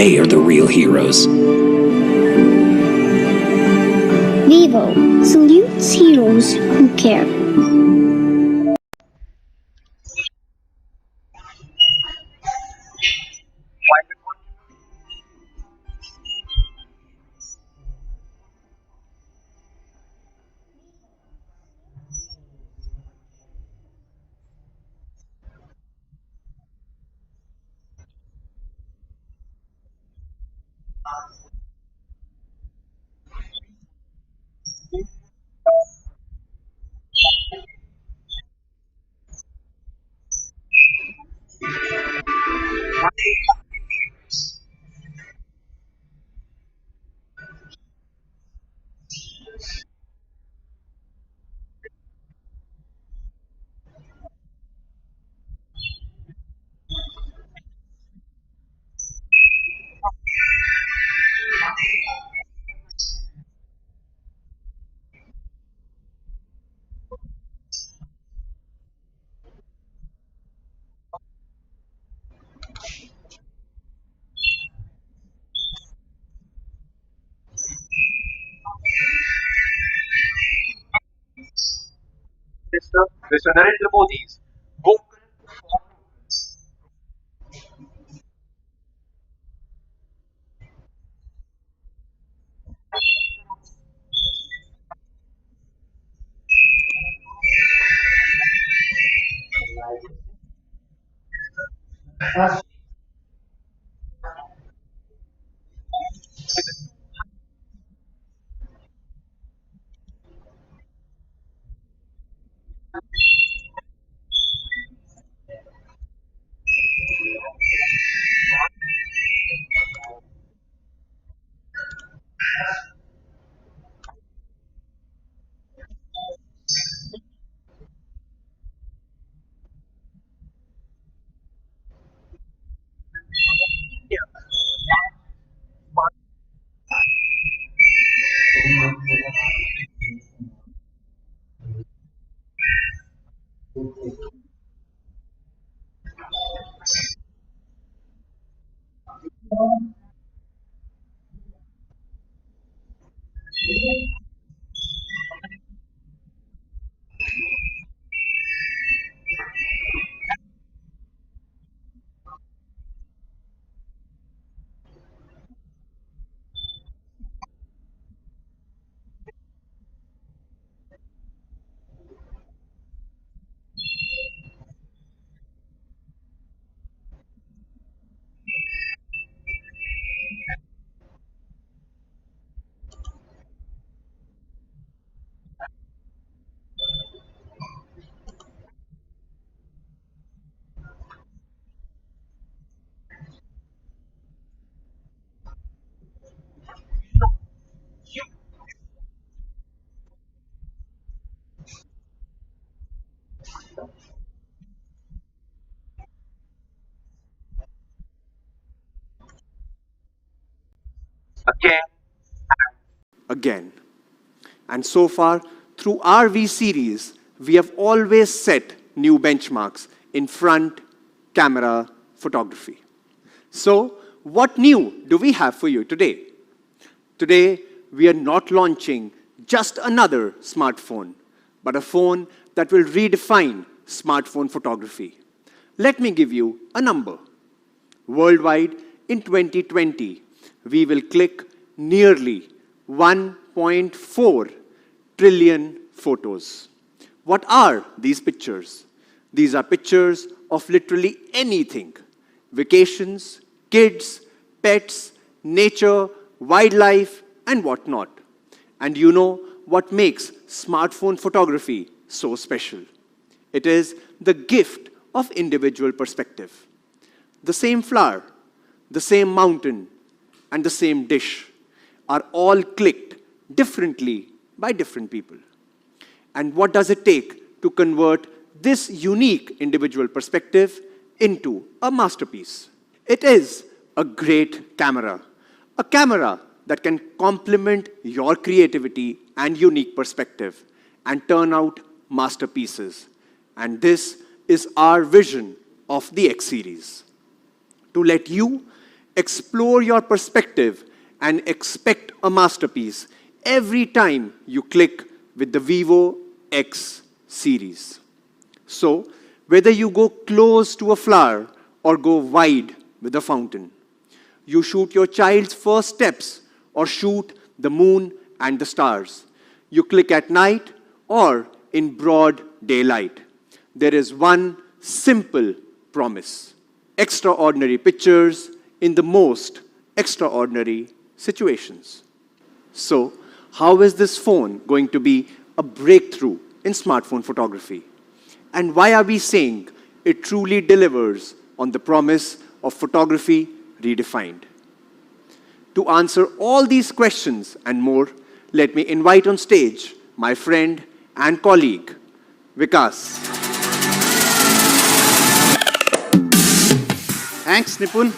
They are the real heroes. Vivo salutes heroes who care. Mr. Narendra Modi's vocal again. Again. And so far, through our V series, we have always set new benchmarks in front camera photography. So, what new do we have for you today? Today, we are not launching just another smartphone, but a phone that will redefine smartphone photography. Let me give you a number. Worldwide, in 2020, we will click nearly 1.4 trillion photos. What are these pictures? These are pictures of literally anything. Vacations, kids, pets, nature, wildlife, and whatnot. And you know what makes smartphone photography so special? It is the gift of individual perspective. The same flower, the same mountain, and the same dish are all clicked differently by different people. And what does it take to convert this unique individual perspective into a masterpiece? It is a great camera, a camera that can complement your creativity and unique perspective and turn out masterpieces. And this is our vision of the X series, to let you explore your perspective and expect a masterpiece every time you click with the Vivo X series. So, whether you go close to a flower or go wide with a fountain, you shoot your child's first steps or shoot the moon and the stars, you click at night or in broad daylight, there is one simple promise: extraordinary pictures in the most extraordinary situations. So, how is this phone going to be a breakthrough in smartphone photography? And why are we saying it truly delivers on the promise of photography redefined? To answer all these questions and more, let me invite on stage my friend and colleague, Vikas. Thanks, Nipun.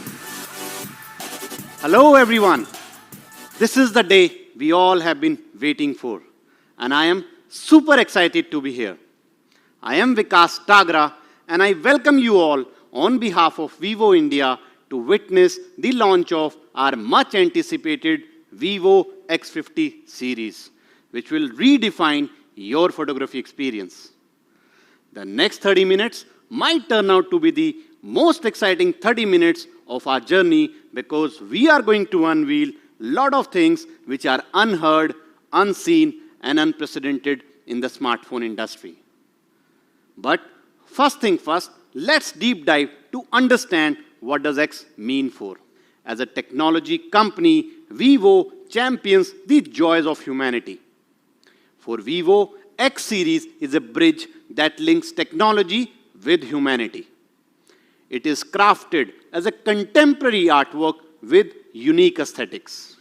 Hello, everyone. This is the day we all have been waiting for, and I am super excited to be here. I am Vikas Tagra, and I welcome you all on behalf of Vivo India to witness the launch of our much-anticipated Vivo X50 series, which will redefine your photography experience. The next 30 minutes might turn out to be the most exciting 30 minutes of our journey, because we are going to unveil a lot of things which are unheard, unseen, and unprecedented in the smartphone industry. But first thing first, let's deep dive to understand what does X mean for. As a technology company, Vivo champions the joys of humanity. For Vivo, X series is a bridge that links technology with humanity. It is crafted as a contemporary artwork with unique aesthetics.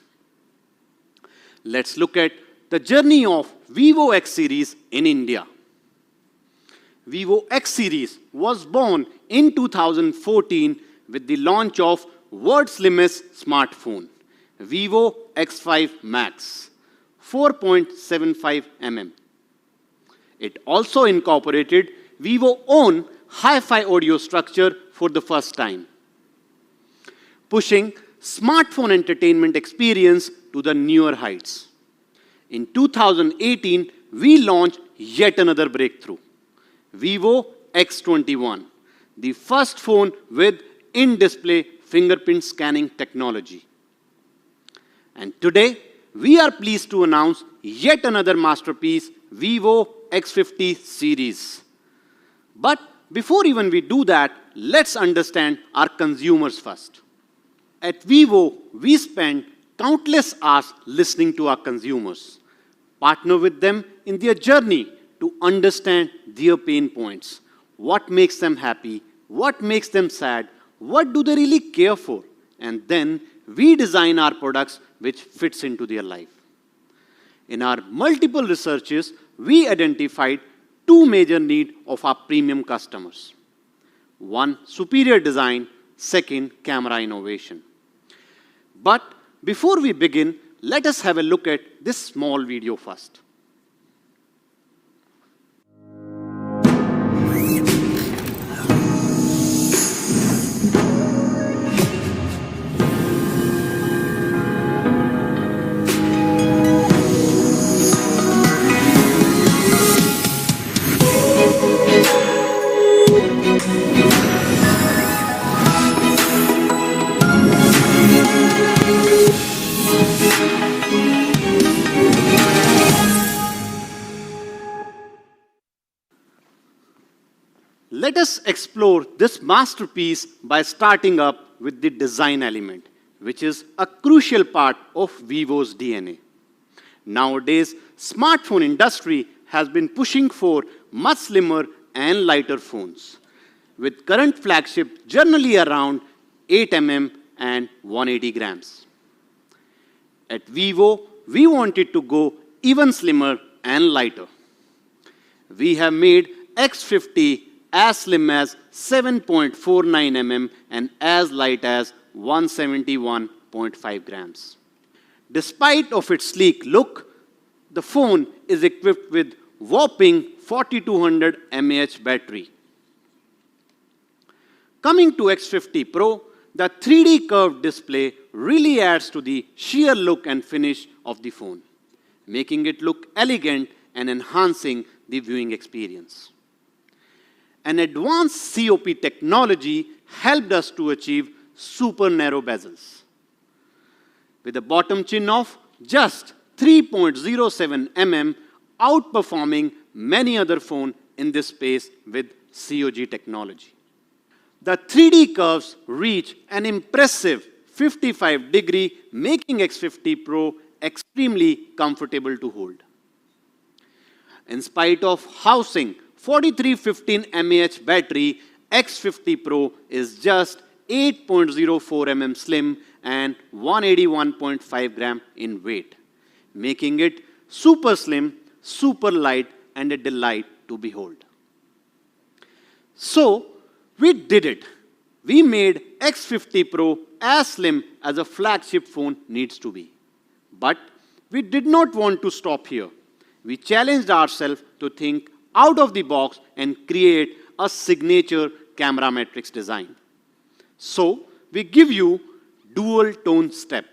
Let's look at the journey of Vivo X series in India. Vivo X series was born in 2014 with the launch of world's slimmest smartphone, Vivo X5 Max, 4.75 mm. It also incorporated Vivo's own hi-fi audio structure for the first time, pushing smartphone entertainment experience to the newer heights. In 2018, we launched yet another breakthrough, Vivo X21, the first phone with in-display fingerprint scanning technology. And today, we are pleased to announce yet another masterpiece, Vivo X50 series. But before even we do that, let's understand our consumers first. At Vivo, we spend countless hours listening to our consumers, partner with them in their journey to understand their pain points. What makes them happy? What makes them sad? What do they really care for? And then we design our products which fits into their life. In our multiple researches, we identified two major needs of our premium customers. One, superior design. Second, camera innovation. But before we begin, let us have a look at this small video first. Let us explore this masterpiece by starting up with the design element, which is a crucial part of Vivo's DNA. Nowadays, smartphone industry has been pushing for much slimmer and lighter phones, with current flagship generally around 8 mm and 180 grams. At Vivo, we wanted to go even slimmer and lighter. We have made X50 as slim as 7.49 mm and as light as 171.5 grams. Despite of its sleek look, the phone is equipped with whopping 4200 mAh battery. Coming to X50 Pro, the 3D curved display really adds to the sheer look and finish of the phone, making it look elegant and enhancing the viewing experience. An advanced COP technology helped us to achieve super narrow bezels, with a bottom chin of just 3.07 mm, outperforming many other phones in this space with COG technology. The 3D curves reach an impressive 55-degree, making X50 Pro extremely comfortable to hold. In spite of housing 4315 mAh battery, X50 Pro is just 8.04 mm slim and 181.5 gram in weight, making it super slim, super light, and a delight to behold. So, we did it. We made X50 Pro as slim as a flagship phone needs to be. But we did not want to stop here. We challenged ourselves to think out of the box and create a signature camera matrix design. So, we give you dual tone step.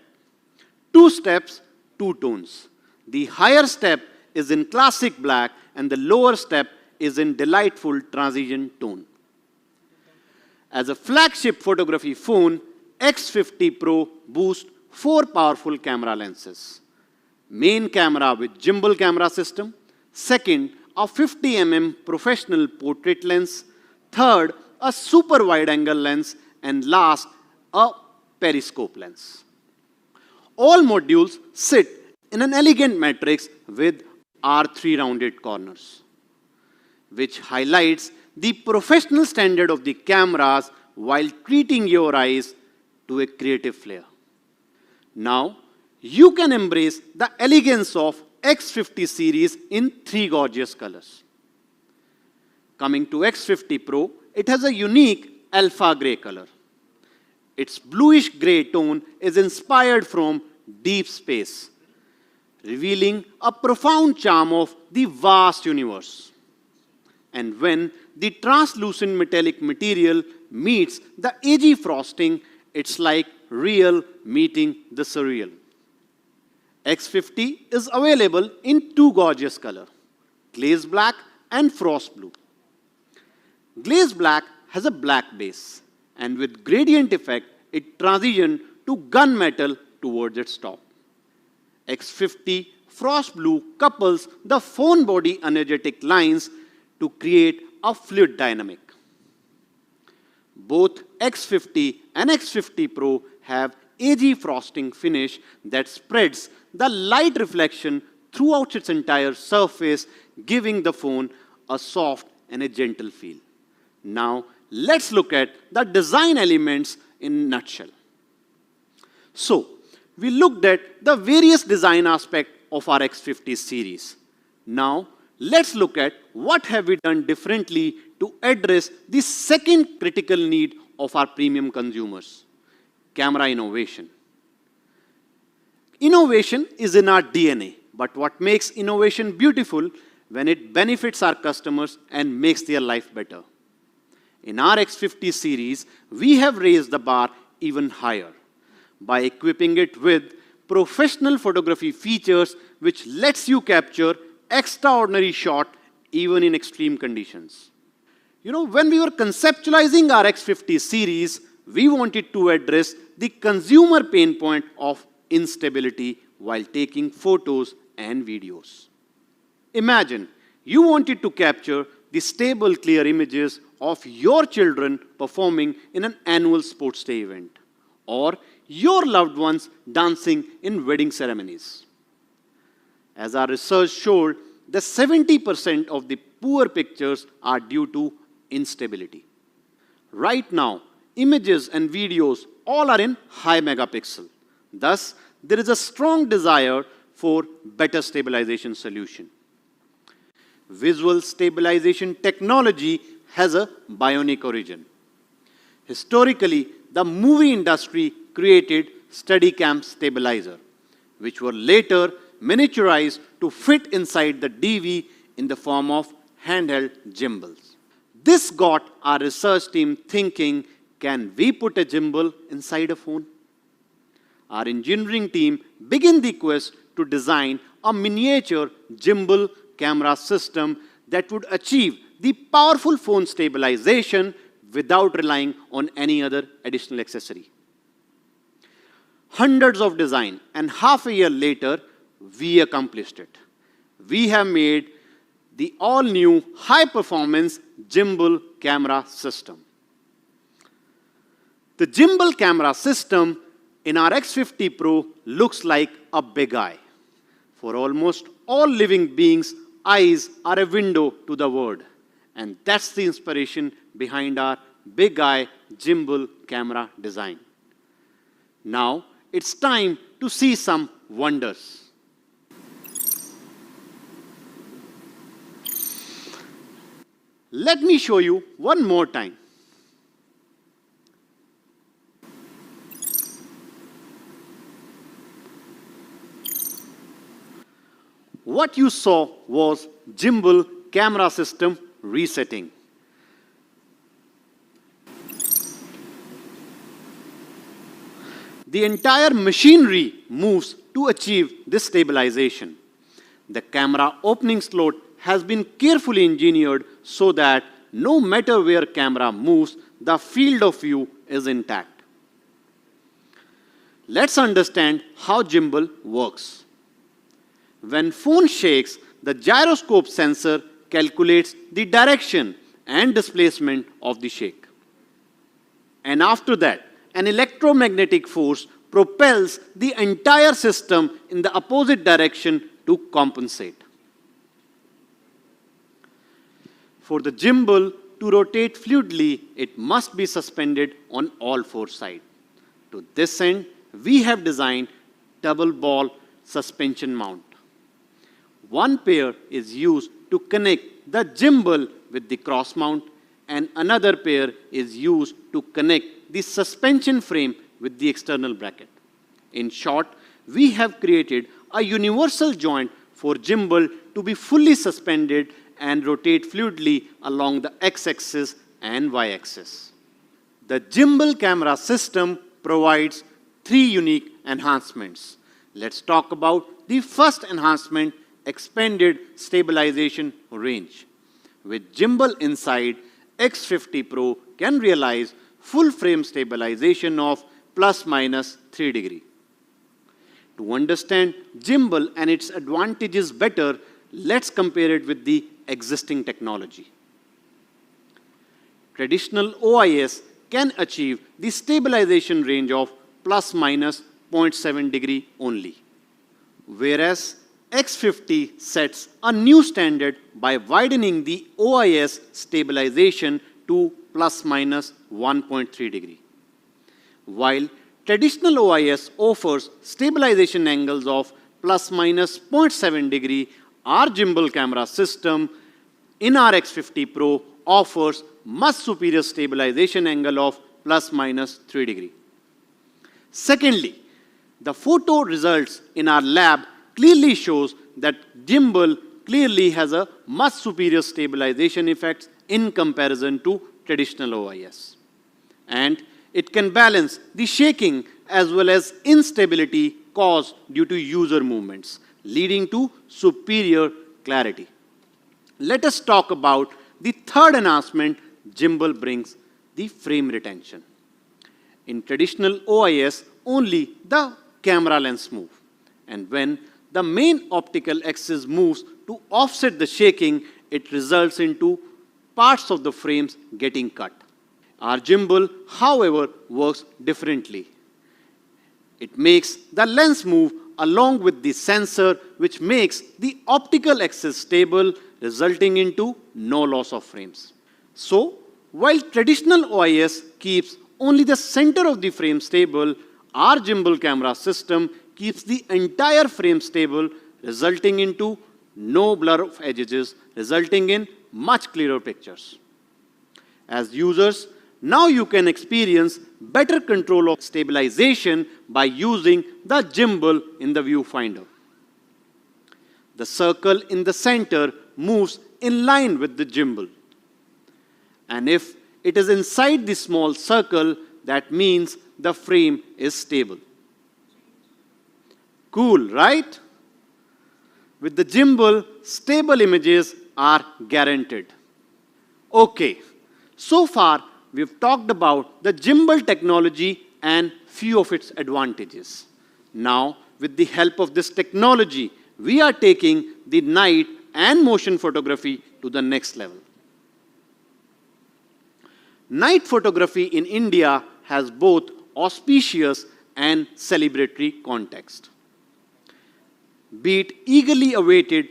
2 steps, 2 tones. The higher step is in classic black and the lower step is in delightful transition tone. As a flagship photography phone, X50 Pro boasts 4 powerful camera lenses. Main camera with gimbal camera system. Second, a 50 mm professional portrait lens. Third, a super wide angle lens. And last, a periscope lens. All modules sit in an elegant matrix with R3 rounded corners, which highlights the professional standard of the cameras while treating your eyes to a creative flair. Now, you can embrace the elegance of X50 series in 3 gorgeous colors. Coming to X50 Pro, it has a unique alpha gray color. Its bluish gray tone is inspired from deep space, revealing a profound charm of the vast universe. And when the translucent metallic material meets the edgy frosting, it's like real meeting the surreal. X50 is available in 2 gorgeous colors, glaze black and frost blue. Glaze black has a black base, and with gradient effect, it transitions to gunmetal towards its top. X50 frost blue couples the phone body energetic lines to create a fluid dynamic. Both X50 and X50 Pro have edgy frosting finish that spreads the light reflection throughout its entire surface, giving the phone a soft and a gentle feel. Now, let's look at the design elements in a nutshell. So, we looked at the various design aspects of our X50 series. Now, let's look at what have we done differently to address the second critical need of our premium consumers, camera innovation. Innovation is in our DNA, but what makes innovation beautiful when it benefits our customers and makes their life better. In our X50 series, we have raised the bar even higher by equipping it with professional photography features which lets you capture extraordinary shot even in extreme conditions. You know, when we were conceptualizing our X50 series, we wanted to address the consumer pain point of instability while taking photos and videos. Imagine you wanted to capture the stable, clear images of your children performing in an annual sports day event, or your loved ones dancing in wedding ceremonies. As our research showed, the 70% of the poor pictures are due to instability. Right now, images and videos all are in high megapixel. Thus, there is a strong desire for better stabilization solution. Visual stabilization technology has a bionic origin. Historically, the movie industry created Steadicam stabilizer, which were later miniaturized to fit inside the DV in the form of handheld gimbals. This got our research team thinking, can we put a gimbal inside a phone? Our engineering team began the quest to design a miniature gimbal camera system that would achieve the powerful phone stabilization without relying on any other additional accessory. Hundreds of design, and half a year later, we accomplished it. We have made the all-new high-performance gimbal camera system. The gimbal camera system in our X50 Pro looks like a big eye. For almost all living beings, eyes are a window to the world. And that's the inspiration behind our big eye gimbal camera design. Now, it's time to see some wonders. Let me show you one more time. What you saw was gimbal camera system resetting. The entire machinery moves to achieve this stabilization. The camera opening slot has been carefully engineered so that no matter where camera moves, the field of view is intact. Let's understand how gimbal works. When phone shakes, the gyroscope sensor calculates the direction and displacement of the shake. And after that, an electromagnetic force propels the entire system in the opposite direction to compensate. For the gimbal to rotate fluidly, it must be suspended on all four sides. To this end, we have designed double ball suspension mount. One pair is used to connect the gimbal with the cross mount, and another pair is used to connect the suspension frame with the external bracket. In short, we have created a universal joint for gimbal to be fully suspended and rotate fluidly along the x-axis and y-axis. The gimbal camera system provides three unique enhancements. Let's talk about the first enhancement, expanded stabilization range. With gimbal inside, X50 Pro can realize full frame stabilization of ±3 degrees. To understand gimbal and its advantages better, let's compare it with the existing technology. Traditional OIS can achieve the stabilization range of ±0.7 degrees only, whereas X50 sets a new standard by widening the OIS stabilization to ±1.3 degrees. While traditional OIS offers stabilization angles of ±0.7 degrees, our gimbal camera system in our X50 Pro offers much superior stabilization angle of ±3 degrees. Secondly, the photo results in our lab clearly shows that gimbal clearly has a much superior stabilization effects in comparison to traditional OIS. And it can balance the shaking as well as instability caused due to user movements, leading to superior clarity. Let us talk about the third enhancement gimbal brings, the frame retention. In traditional OIS, only the camera lens moves. And when the main optical axis moves to offset the shaking, it results into parts of the frames getting cut. Our gimbal, however, works differently. It makes the lens move along with the sensor which makes the optical axis stable, resulting into no loss of frames. So, while traditional OIS keeps only the center of the frame stable, our gimbal camera system keeps the entire frame stable, resulting into no blur of edges, resulting in much clearer pictures. As users, now you can experience better control of stabilization by using the gimbal in the viewfinder. The circle in the center moves in line with the gimbal. And if it is inside the small circle, that means the frame is stable. Cool, right? With the gimbal, stable images are guaranteed. Okay, so far we've talked about the gimbal technology and few of its advantages. Now, with the help of this technology, we are taking the night and motion photography to the next level. Night photography in India has both auspicious and celebratory context. Be it eagerly awaited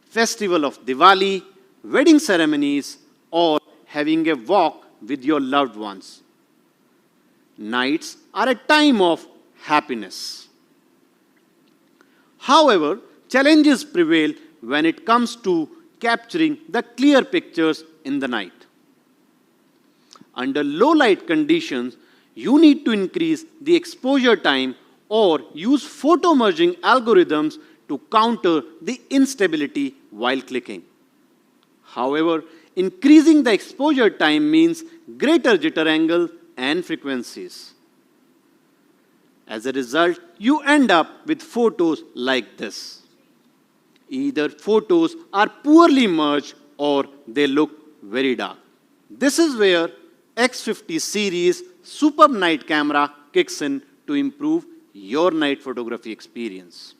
festival of Diwali, wedding ceremonies, or having a walk with your loved ones. Nights are a time of happiness. However, challenges prevail when it comes to capturing the clear pictures in the night. Under low light conditions, you need to increase the exposure time or use photo merging algorithms to counter the instability while clicking. However, increasing the exposure time means greater jitter angle and frequencies. As a result, you end up with photos like this. Either photos are poorly merged or they look very dark. This is where X50 series superb night camera kicks in to improve your night photography experience.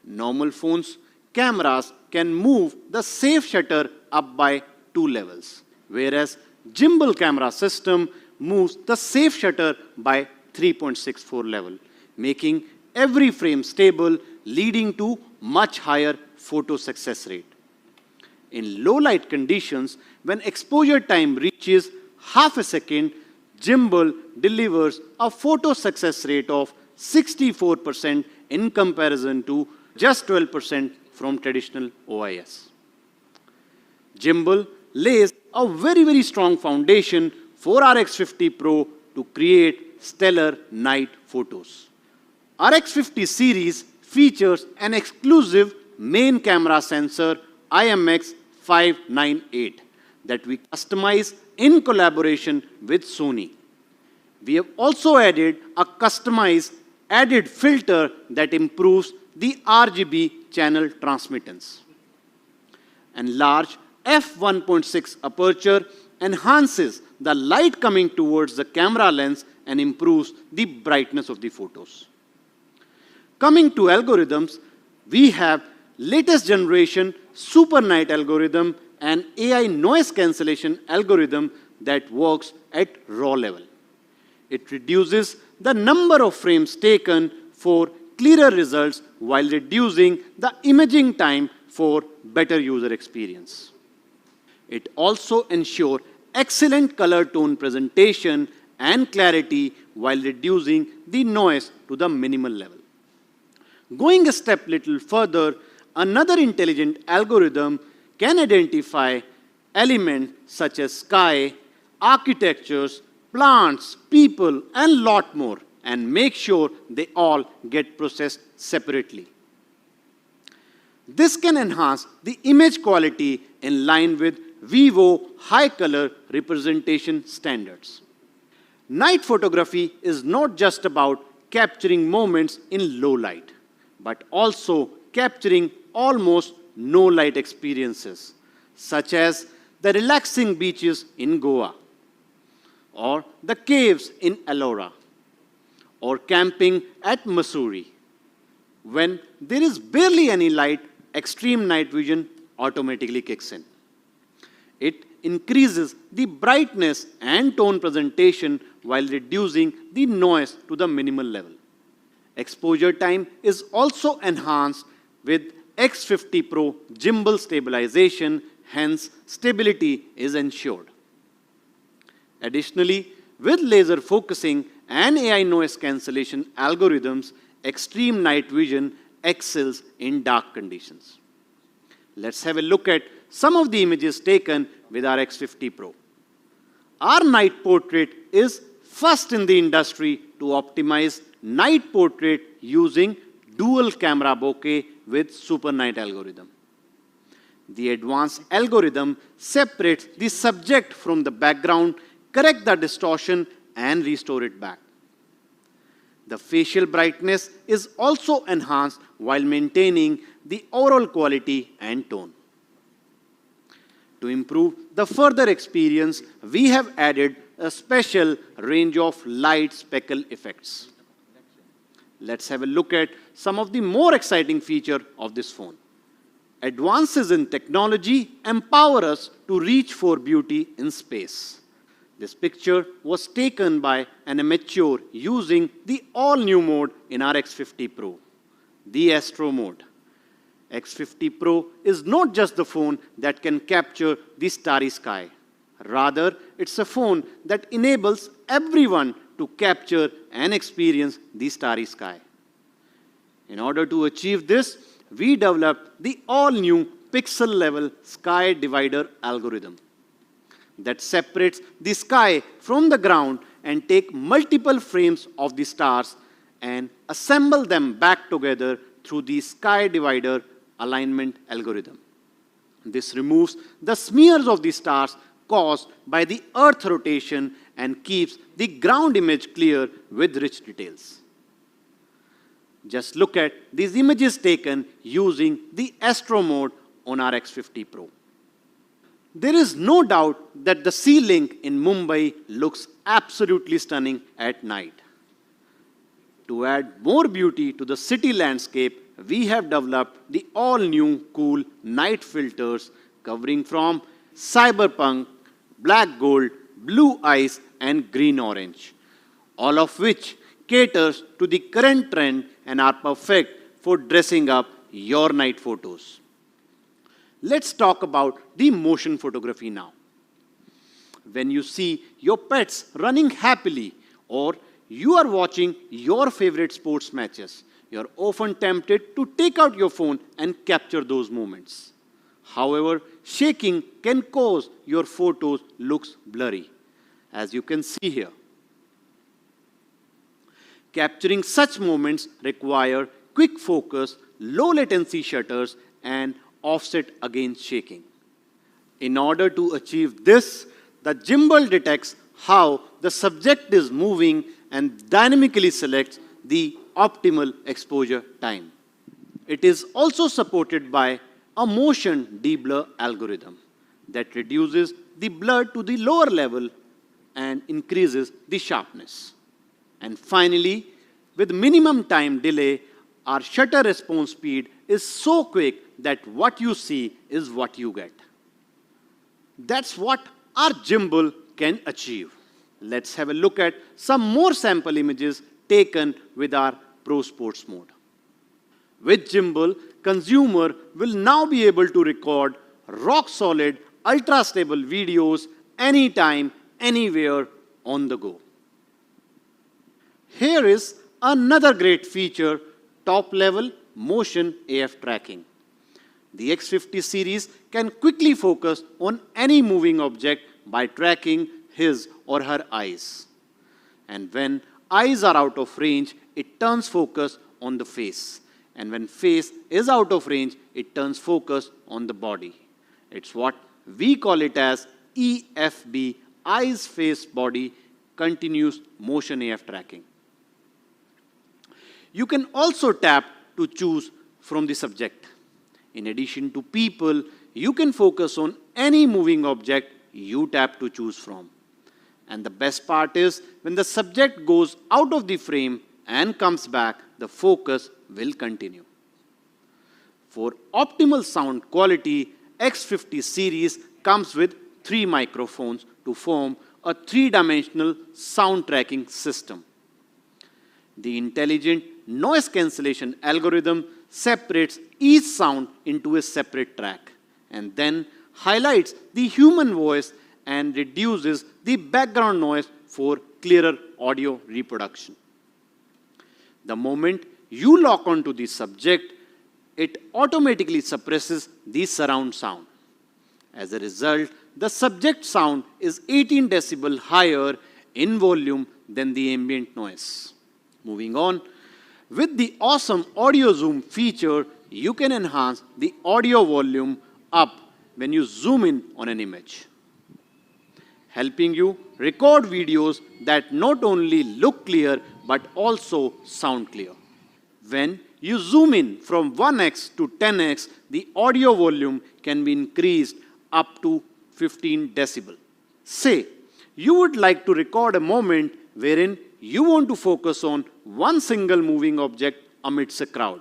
Normal phones, cameras can move the safe shutter up by 2 levels, whereas gimbal camera system moves the safe shutter by 3.64 level, making every frame stable, leading to much higher photo success rate. In low light conditions, when exposure time reaches half a second, gimbal delivers a photo success rate of 64% in comparison to just 12% from traditional OIS. Gimbal lays a very strong foundation for our X50 Pro to create stellar night photos. Our X50 series features an exclusive main camera sensor IMX598 that we customize in collaboration with Sony. We have also added a customized added filter that improves the RGB channel transmittance. And large f1.6 aperture enhances the light coming towards the camera lens and improves the brightness of the photos. Coming to algorithms, we have latest generation super night algorithm and AI noise cancellation algorithm that works at raw level. It reduces the number of frames taken for clearer results while reducing the imaging time for better user experience. It also ensures excellent color tone presentation and clarity while reducing the noise to the minimal level. Going a step little further, another intelligent algorithm can identify elements such as sky, architectures, plants, people, and lot more, and make sure they all get processed separately. This can enhance the image quality in line with Vivo high color representation standards. Night photography is not just about capturing moments in low light, but also capturing almost no light experiences, such as the relaxing beaches in Goa, or the caves in Ellora, or camping at Mussoorie. When there is barely any light, extreme night vision automatically kicks in. It increases the brightness and tone presentation while reducing the noise to the minimal level. Exposure time is also enhanced with X50 Pro gimbal stabilization, hence stability is ensured. Additionally, with laser focusing and AI noise cancellation algorithms, extreme night vision excels in dark conditions. Let's have a look at some of the images taken with our X50 Pro. Our night portrait is first in the industry to optimize night portrait using dual camera bokeh with super night algorithm. The advanced algorithm separates the subject from the background, correct the distortion and restore it back. The facial brightness is also enhanced while maintaining the overall quality and tone. To improve the further experience, we have added a special range of light speckle effects. Let's have a look at some of the more exciting features of this phone. Advances in technology empower us to reach for beauty in space. This picture was taken by an amateur using the all-new mode in our X50 Pro, the Astro mode. X50 Pro is not just the phone that can capture the starry sky. Rather, it's a phone that enables everyone to capture and experience the starry sky. In order to achieve this, we developed the all-new pixel-level sky divider algorithm that separates the sky from the ground and take multiple frames of the stars and assemble them back together through the sky divider alignment algorithm. This removes the smears of the stars caused by the Earth rotation and keeps the ground image clear with rich details. Just look at these images taken using the Astro mode on our X50 Pro. There is no doubt that the Sea Link in Mumbai looks absolutely stunning at night. To add more beauty to the city landscape, we have developed the all-new cool night filters covering from cyberpunk, black gold, blue ice, and green orange, all of which caters to the current trend and are perfect for dressing up your night photos. Let's talk about the motion photography now. When you see your pets running happily or you are watching your favorite sports matches, you're often tempted to take out your phone and capture those moments. However, shaking can cause your photos looks blurry, as you can see here. Capturing such moments require quick focus, low latency shutters, and offset against shaking. In order to achieve this, the gimbal detects how the subject is moving and dynamically selects the optimal exposure time. It is also supported by a motion deblur algorithm that reduces the blur to the lower level and increases the sharpness. And finally, with minimum time delay, our shutter response speed is so quick that what you see is what you get. That's what our gimbal can achieve. Let's have a look at some more sample images taken with our Pro Sports mode. With gimbal, consumer will now be able to record rock-solid, ultra-stable videos anytime, anywhere, on the go. Here is another great feature, top-level motion AF tracking. The X50 series can quickly focus on any moving object by tracking his or her eyes. And when eyes are out of range, it turns focus on the face. And when face is out of range, it turns focus on the body. It's what we call it as EFB, eyes, face, body, continuous motion AF tracking. You can also tap to choose from the subject. In addition to people, you can focus on any moving object you tap to choose from. And the best part is, when the subject goes out of the frame and comes back, the focus will continue. For optimal sound quality, X50 series comes with 3 microphones to form a 3-dimensional sound tracking system. The intelligent noise cancellation algorithm separates each sound into a separate track and then highlights the human voice and reduces the background noise for clearer audio reproduction. The moment you lock onto the subject, it automatically suppresses the surround sound. As a result, the subject sound is 18 decibel higher in volume than the ambient noise. Moving on, with the awesome audio zoom feature, you can enhance the audio volume up when you zoom in on an image, helping you record videos that not only look clear but also sound clear. When you zoom in from 1x to 10x, the audio volume can be increased up to 15 decibel. Say, you would like to record a moment wherein you want to focus on one single moving object amidst a crowd.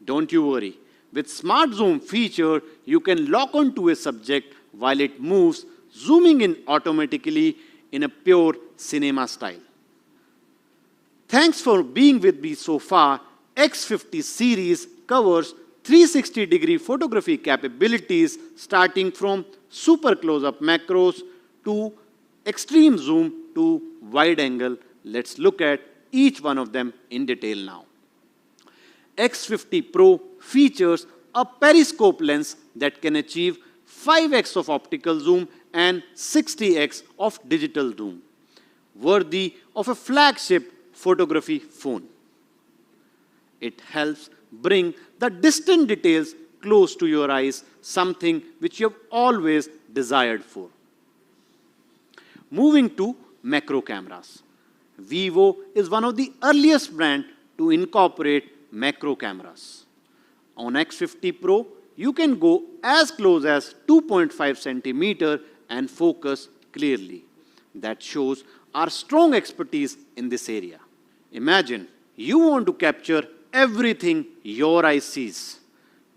Don't you worry. With Smart Zoom feature, you can lock onto a subject while it moves, zooming in automatically in a pure cinema style. Thanks for being with me so far. X50 series covers 360-degree photography capabilities starting from super close-up macros to extreme zoom to wide angle. Let's look at each one of them in detail now. X50 Pro features a periscope lens that can achieve 5x of optical zoom and 60x of digital zoom, worthy of a flagship photography phone. It helps bring the distant details close to your eyes, something which you have always desired for. Moving to macro cameras. Vivo is one of the earliest brands to incorporate macro cameras. On X50 Pro, you can go as close as 2.5 centimeter and focus clearly. That shows our strong expertise in this area. Imagine you want to capture everything your eye sees.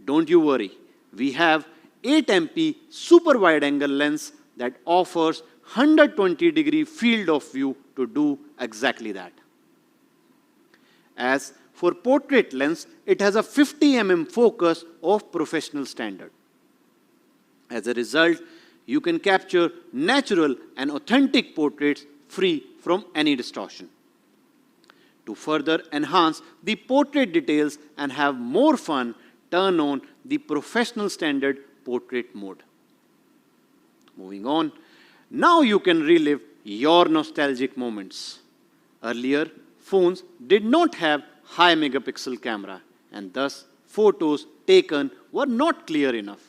Don't you worry. We have 8MP super wide angle lens that offers 120-degree field of view to do exactly that. As for portrait lens, it has a 50mm focus of professional standard. As a result, you can capture natural and authentic portraits free from any distortion. To further enhance the portrait details and have more fun, turn on the professional standard portrait mode. Moving on, now you can relive your nostalgic moments. Earlier, phones did not have high megapixel camera and thus photos taken were not clear enough.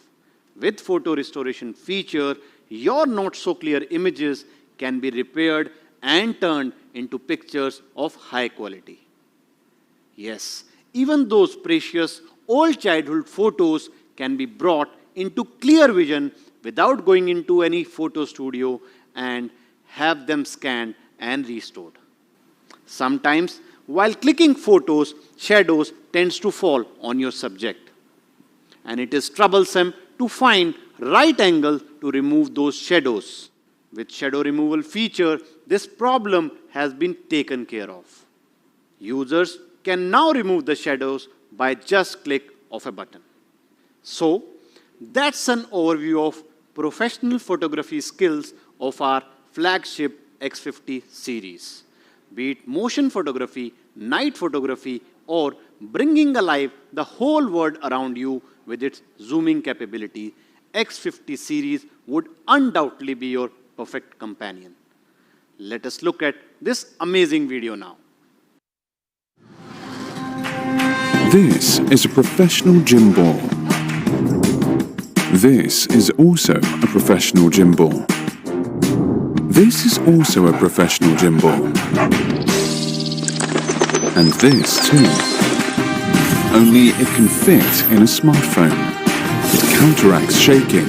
With photo restoration feature, your not so clear images can be repaired and turned into pictures of high quality. Yes, even those precious old childhood photos can be brought into clear vision without going into any photo studio and have them scanned and restored. Sometimes, while clicking photos, shadows tends to fall on your subject. And it is troublesome to find right angle to remove those shadows. With shadow removal feature, this problem has been taken care of. Users can now remove the shadows by just click of a button. So, that's an overview of professional photography skills of our flagship X50 series. Be it motion photography, night photography, or bringing alive the whole world around you with its zooming capability, X50 series would undoubtedly be your perfect companion. Let us look at this amazing video now. This is a professional gym ball. This is also a professional gym ball. This is also a professional gym ball. And this too. Only it can fit in a smartphone. It counteracts shaking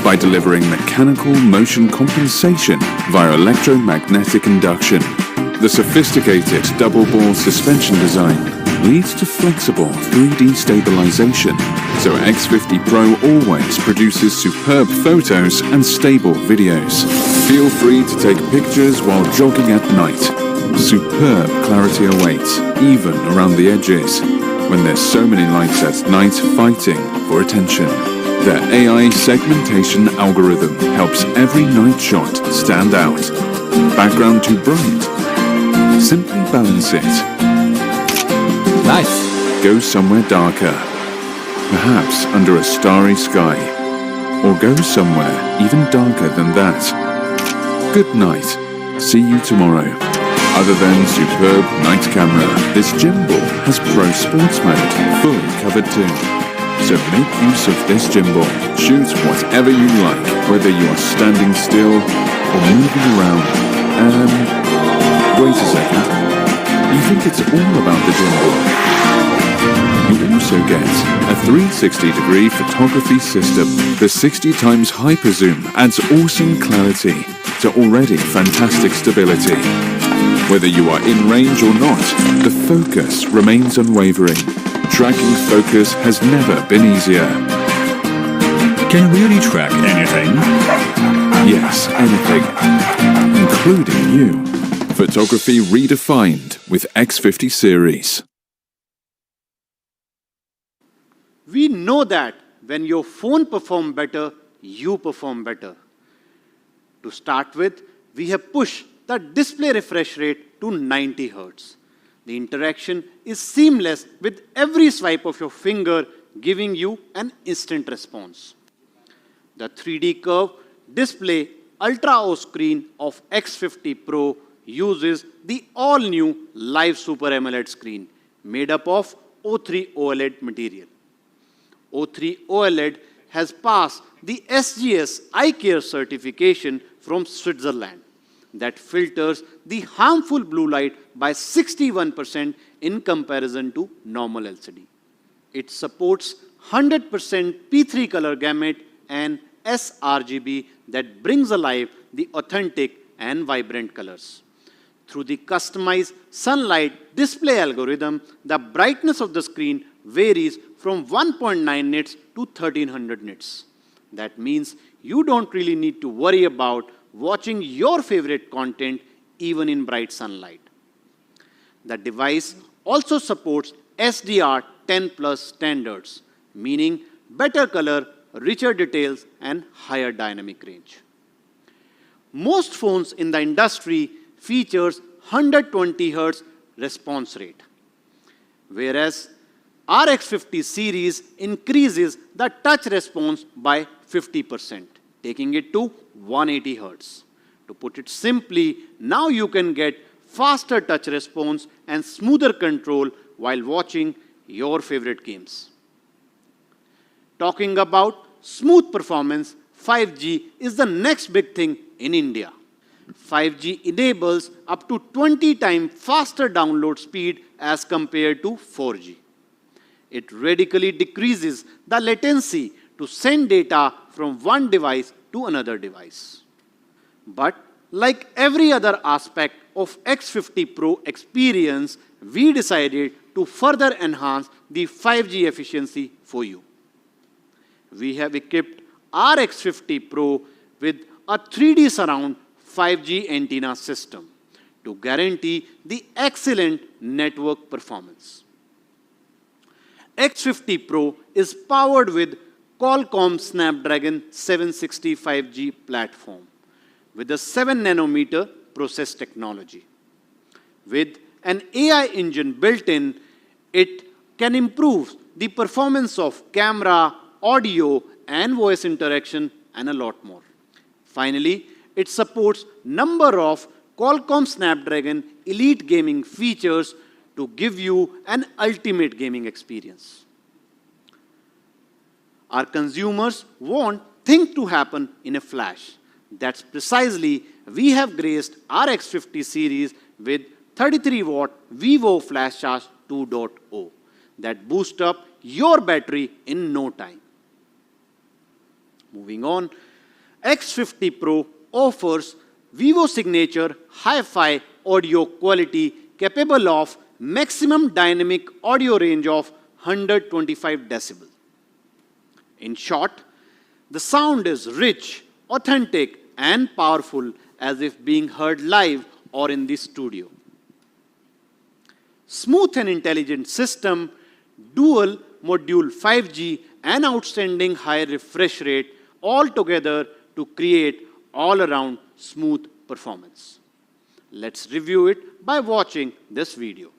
by delivering mechanical motion compensation via electromagnetic induction. The sophisticated double ball suspension design leads to flexible 3D stabilization, so X50 Pro always produces superb photos and stable videos. Feel free to take pictures while jogging at night, Superb clarity awaits, even around the edges, when there's so many lights at night fighting for attention. Their AI segmentation algorithm helps every night shot stand out. Background too bright? Simply balance it. Nice. Go somewhere darker, perhaps under a starry sky, or go somewhere even darker than that. Good night. See you tomorrow. Other than superb night camera, this gimbal has Pro Sports Mode fully covered too. So make use of this gimbal. Shoot whatever you like, whether you are standing still or moving around. Wait a second. You think it's all about the gimbal? You also get a 360-degree photography system. The 60 times hyper zoom adds awesome clarity to already fantastic stability. Whether you are in range or not, the focus remains unwavering. Tracking focus has never been easier. Can really track anything? Yes, anything, including you. Photography redefined with X50 series. We know that when your phone performs better, you perform better. To start with, we have pushed the display refresh rate to 90 Hz. The interaction is seamless with every swipe of your finger, giving you an instant response. The 3D curve display Ultra O screen of X50 Pro uses the all-new Live Super AMOLED screen made up of O3 OLED material. O3 OLED has passed the SGS Eye Care certification from Switzerland that filters the harmful blue light by 61% in comparison to normal LCD. It supports 100% P3 color gamut and sRGB that brings alive the authentic and vibrant colors. Through the customized sunlight display algorithm, the brightness of the screen varies from 1.9 nits to 1300 nits. That means you don't really need to worry about watching your favorite content even in bright sunlight. The device also supports SDR10+ standards, meaning better color, richer details, and higher dynamic range. Most phones in the industry features 120 Hz response rate, whereas RX50 series increases the touch response by 50%, taking it to 180 Hz. To put it simply, now you can get faster touch response and smoother control while watching your favorite games. Talking about smooth performance, 5G is the next big thing in India. 5G enables up to 20 times faster download speed as compared to 4G. It radically decreases the latency to send data from one device to another device. But like every other aspect of X50 Pro experience, we decided to further enhance the 5G efficiency for you. We have equipped our X50 Pro with a 3D surround 5G antenna system to guarantee the excellent network performance. X50 Pro is powered with Qualcomm Snapdragon 760 5G platform with a 7 nanometer process technology. With an AI engine built in, it can improve the performance of camera, audio, and voice interaction, and a lot more. Finally, it supports number of Qualcomm Snapdragon Elite gaming features to give you an ultimate gaming experience. Our consumers want things to happen in a flash. That's precisely we have graced our X50 series with 33-watt Vivo Flash Charge 2.0 that boosts up your battery in no time. Moving on, X50 Pro offers Vivo signature hi-fi audio quality capable of maximum dynamic audio range of 125 decibel. In short, the sound is rich, authentic, and powerful as if being heard live or in the studio. smooth and intelligent system, dual module 5G, and outstanding high refresh rate all together to create all-around smooth performance. Let's review it by watching this video.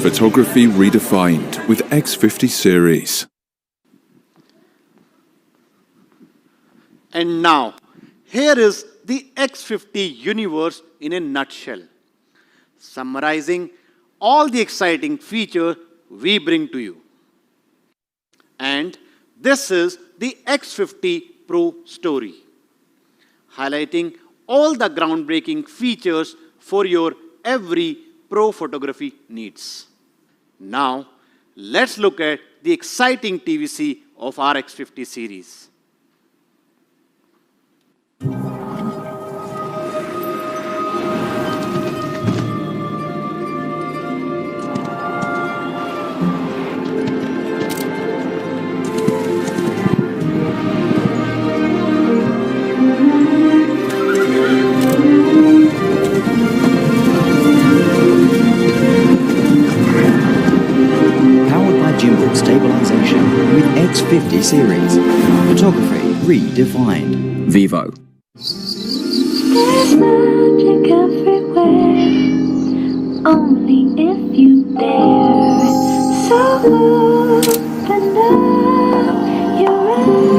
Photography redefined with X50 series. And now, here is the X50 universe in a nutshell, summarizing all the exciting features we bring to you. And this is the X50 Pro story, highlighting all the groundbreaking features for your every pro photography needs. Now, let's look at the exciting TVC of our X50 series. Stabilization with X50 series. Photography redefined. Vivo. There's magic everywhere, only if you dare. So open up your eyes.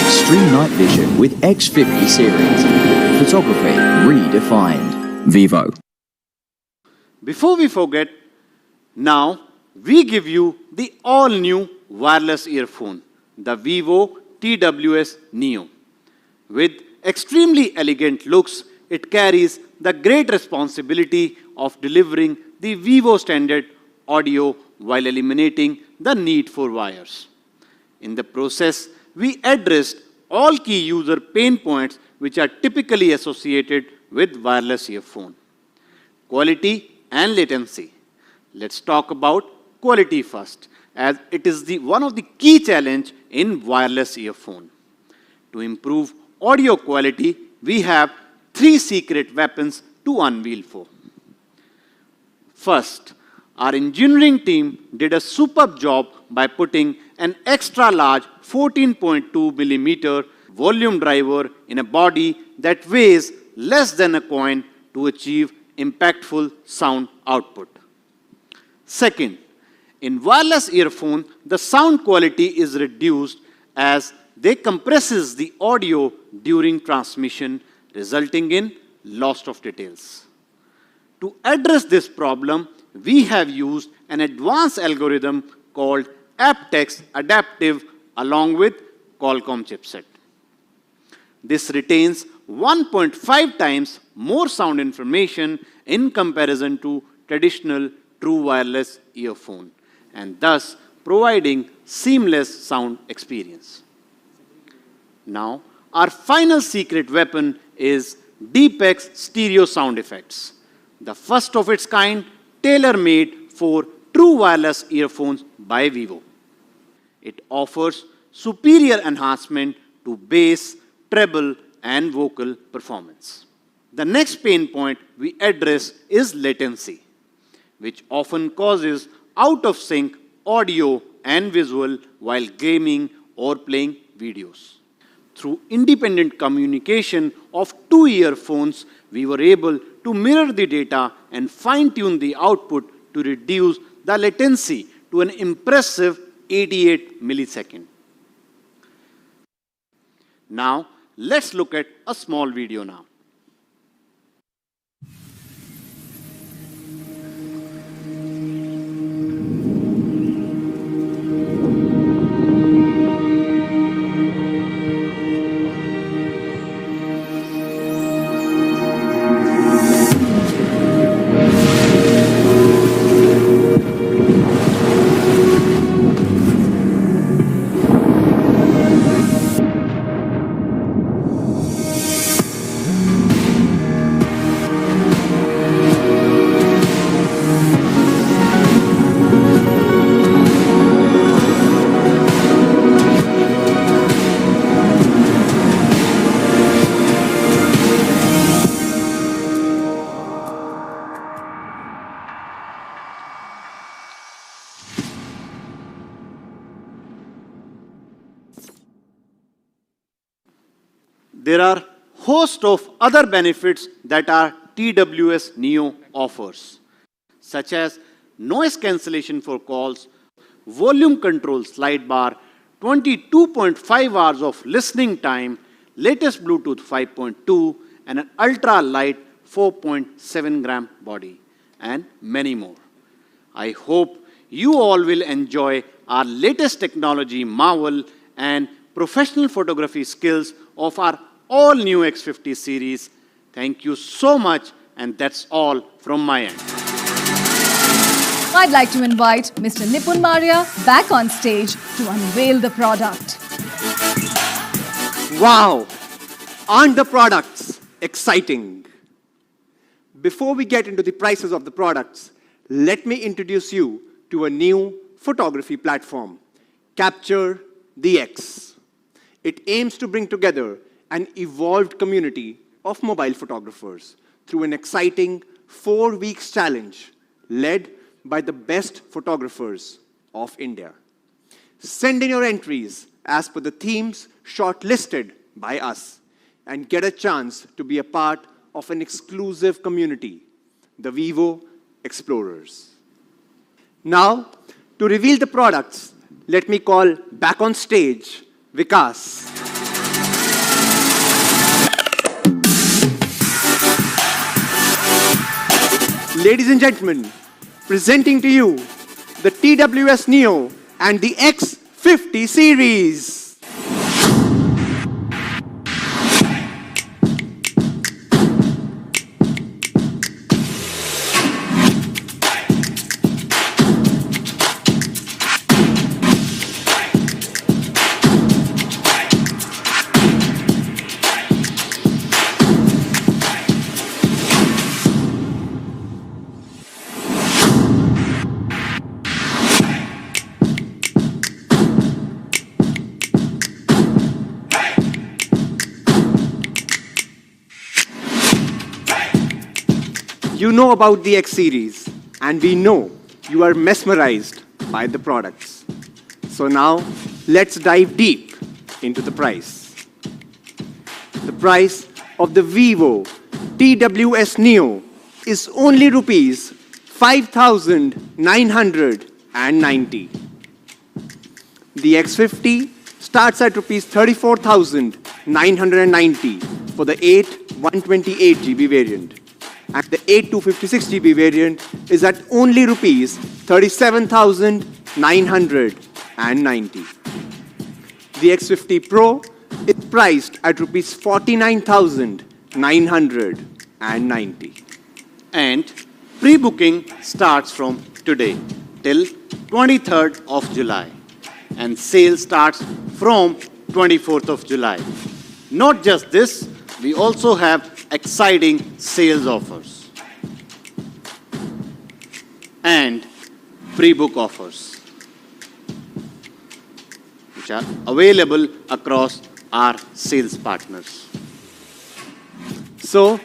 Extreme night vision with X50 series. Photography redefined. Vivo. Before we forget, now we give you the all-new wireless earphone, the Vivo TWS Neo. With extremely elegant looks, it carries the great responsibility of delivering the Vivo standard audio while eliminating the need for wires. In the process, we addressed all key user pain points which are typically associated with wireless earphone. Quality and latency. Let's talk about quality first, as it is one of the key challenge in wireless earphone. To improve audio quality, we have 3 secret weapons to unveil for. First, our engineering team did a superb job by putting an extra large 14.2 millimeter volume driver in a body that weighs less than a coin to achieve impactful sound output. Second, in wireless earphone, the sound quality is reduced as they compresses the audio during transmission, resulting in loss of details. To address this problem, we have used an advanced algorithm called aptX Adaptive along with Qualcomm chipset. This retains 1.5 times more sound information in comparison to traditional true wireless earphone, and thus providing seamless sound experience. Now, our final secret weapon is DeepX stereo sound effects, the first of its kind tailor-made for true wireless earphones by Vivo. It offers superior enhancement to bass, treble, and vocal performance. The next pain point we address is latency, which often causes out-of-sync audio and visual while gaming or playing videos. Through independent communication of two earphones, we were able to mirror the data and fine-tune the output to reduce the latency to an impressive 88 milliseconds. Now, let's look at a small video now. There are host of other benefits that our TWS Neo offers, such as noise cancellation for calls, volume control slide bar, 22.5 hours of listening time, latest Bluetooth 5.2, and an ultra-light 4.7 gram body, and many more. I hope you all will enjoy our latest technology marvel and professional photography skills of our all-new X50 series. Thank you so much, and that's all from my end. I'd like to invite Mr. Nipun Maria back on stage to unveil the product. Wow! Aren't the products exciting? Before we get into the prices of the products, let me introduce you to a new photography platform, Capture the X. It aims to bring together an evolved community of mobile photographers through an exciting 4-week challenge led by the best photographers of India. Send in your entries as per the themes shortlisted by us and get a chance to be a part of an exclusive community, the Vivo Explorers. Now, to reveal the products, let me call back on stage Vikas. Ladies and gentlemen, presenting to you the TWS Neo and the X50 series. You know about the X series, and we know you are mesmerized by the products. So now, let's dive deep into the price. The price of the Vivo TWS Neo is only rupees 5,990. The X50 starts at rupees 34,990 for the 128GB variant. And the 256GB variant is at only rupees 37,990. The X50 Pro is priced at rupees 49,990. And pre-booking starts from today till 23rd of July. And sale starts from 24th of July. Not just this, we also have exciting sales offers and pre-book offers, which are available across our sales partners. So,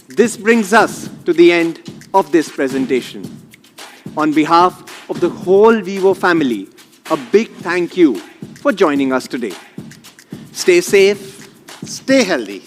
this brings us to the end of this presentation. On behalf of the whole Vivo family, a big thank you for joining us today. Stay safe, stay healthy.